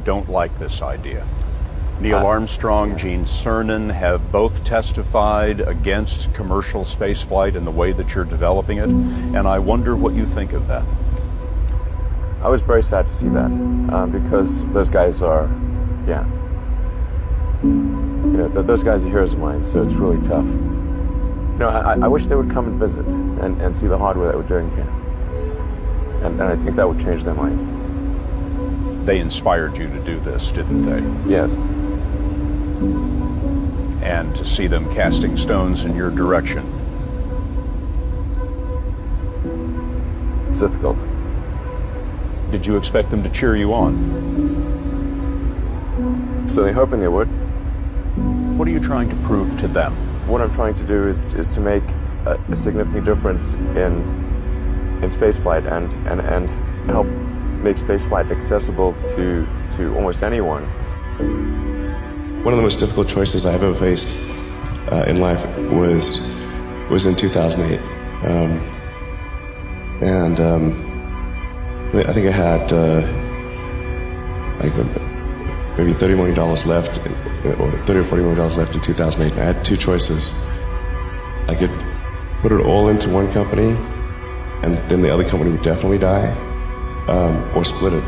don't like this idea. Neil Armstrong, Gene Cernan have both testified against commercial spaceflight in the way that you're developing it, and I wonder what you think of that. I was very sad to see that, because those guys are, those guys are heroes of mine, so it's really tough. I wish they would come and visit and see the hardware that we're doing here. And I think that would change their mind. They inspired you to do this, didn't they? Yes. And to see them casting stones in your direction. It's difficult. Did you expect them to cheer you on? Certainly hoping they would. What are you trying to prove to them? What I'm trying to do is to make a significant difference in spaceflight and help make spaceflight accessible to almost anyone. One of the most difficult choices I've ever faced in life was in 2008. I think I had maybe $30 million left, or $30 or $40 million left in 2008. And I had two choices. I could put it all into one company, and then the other company would definitely die, or split it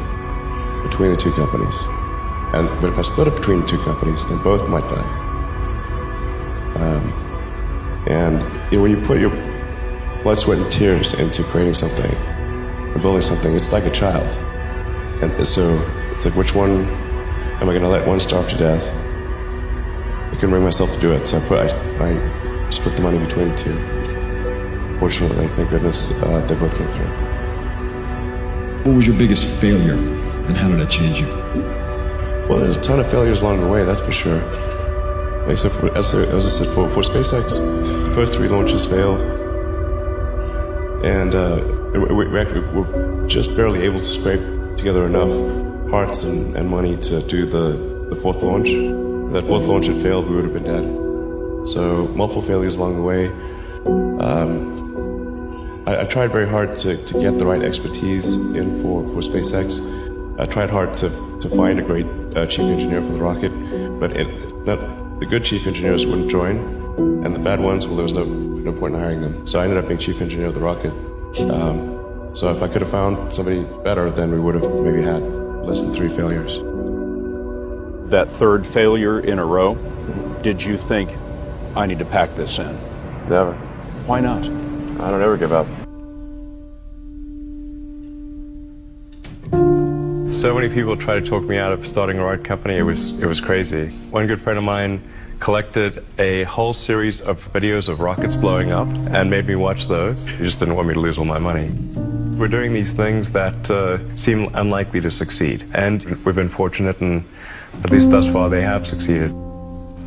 between the two companies. But if I split it between the two companies, then both might die. When you put your blood, sweat, and tears into creating something, or building something, it's like a child. And so it's like, which one am I going to let one starve to death? I couldn't bring myself to do it, so I split the money between the two. Fortunately, thank goodness, they both came through. What was your biggest failure, and how did it change you? Well, there's a ton of failures along the way, that's for sure. As I said, for SpaceX, the first 3 launches failed. And we were just barely able to scrape together enough parts and money to do the 4th launch. If that 4th launch had failed, we would have been dead. So multiple failures along the way. I tried very hard to get the right expertise in for SpaceX. I tried hard to find a great chief engineer for the rocket, but the good chief engineers wouldn't join, and the bad ones, well, there was no point in hiring them. So I ended up being chief engineer of the rocket. So if I could have found somebody better, then we would have maybe had less than 3 failures. That 3rd failure in a row, did you think, I need to pack this in? Never. Why not? I don't ever give up. So many people tried to talk me out of starting a rocket company. It was crazy. One good friend of mine collected a whole series of videos of rockets blowing up and made me watch those. He just didn't want me to lose all my money. We're doing these things that seem unlikely to succeed, and we've been fortunate, and at least thus far they have succeeded.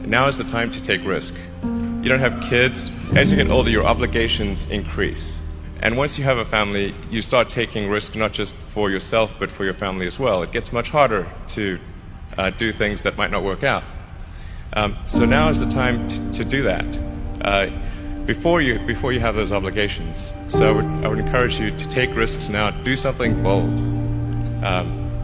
Now is the time to take risk. You don't have kids. As you get older, your obligations increase. And once you have a family, you start taking risks not just for yourself, but for your family as well. It gets much harder to do things that might not work out. So now is the time to do that before you have those obligations. So I would encourage you to take risks now. Do something bold.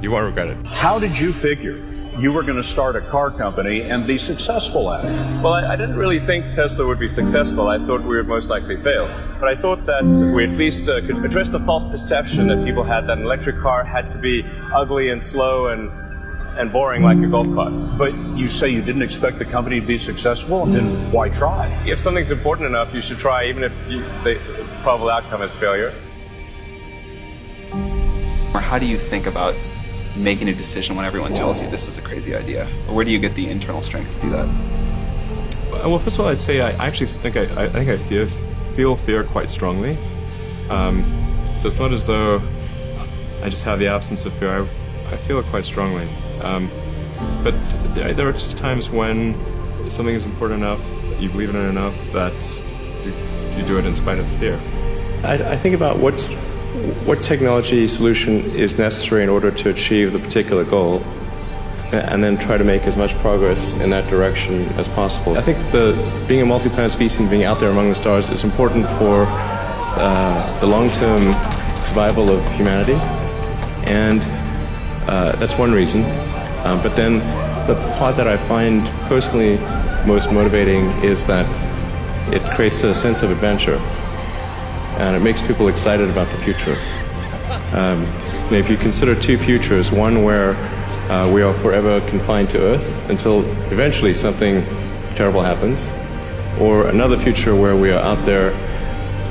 You won't regret it. How did you figure you were going to start a car company and be successful at it? Well, I didn't really think Tesla would be successful. I thought we would most likely fail. But I thought that we at least could address the false perception that people had that an electric car had to be ugly and slow and boring like a golf cart. But you say you didn't expect the company to be successful, then why try? If something's important enough, you should try, even if the probable outcome is failure. Or how do you think about making a decision when everyone tells you this is a crazy idea? Or where do you get the internal strength to do that? Well, first of all, I'd say I actually think I feel fear quite strongly. So it's not as though I just have the absence of fear. I feel it quite strongly. But there are just times when something is important enough, you believe in it enough, that you do it in spite of the fear. I think about what technology solution is necessary in order to achieve the particular goal, and then try to make as much progress in that direction as possible. I think being a multi-planet species and being out there among the stars is important for the long-term survival of humanity, and that's one reason. But then the part that I find personally most motivating is that it creates a sense of adventure, and it makes people excited about the future. If you consider two futures, one where we are forever confined to Earth until eventually something terrible happens, or another future where we are out there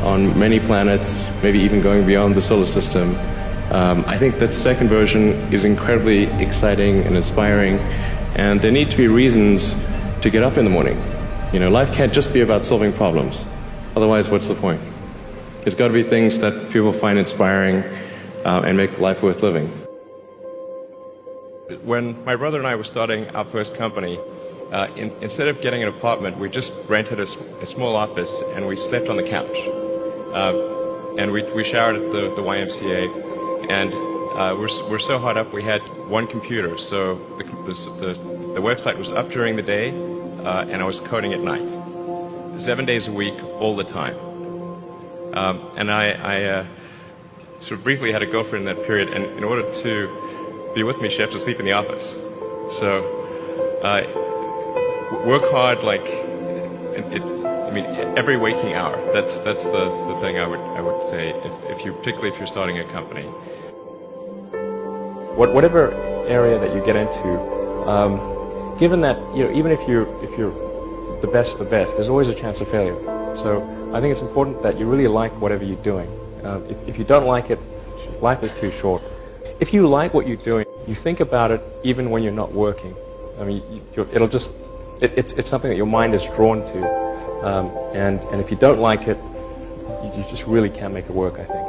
on many planets, maybe even going beyond the solar system, I think that second version is incredibly exciting and inspiring, and there need to be reasons to get up in the morning. Life can't just be about solving problems. Otherwise, what's the point? There's got to be things that people find inspiring and make life worth living. When my brother and I were starting our first company, instead of getting an apartment, we just rented a small office and we slept on the couch. And we showered at the YMCA, and we're so hot up we had one computer, so the website was up during the day, and I was coding at night, 7 days a week, all the time. And I sort of briefly had a girlfriend in that period, and in order to be with me, she had to sleep in the office. So work hard, every waking hour. That's the thing I would say particularly if you're starting a company. Whatever area that you get into, given that even if you're the best, there's always a chance of failure. So I think it's important that you really like whatever you're doing. If you don't like it, life is too short. If you like what you're doing, you think about it even when you're not working. I mean, it's something that your mind is drawn to. And if you don't like it, you just really can't make it work, I think.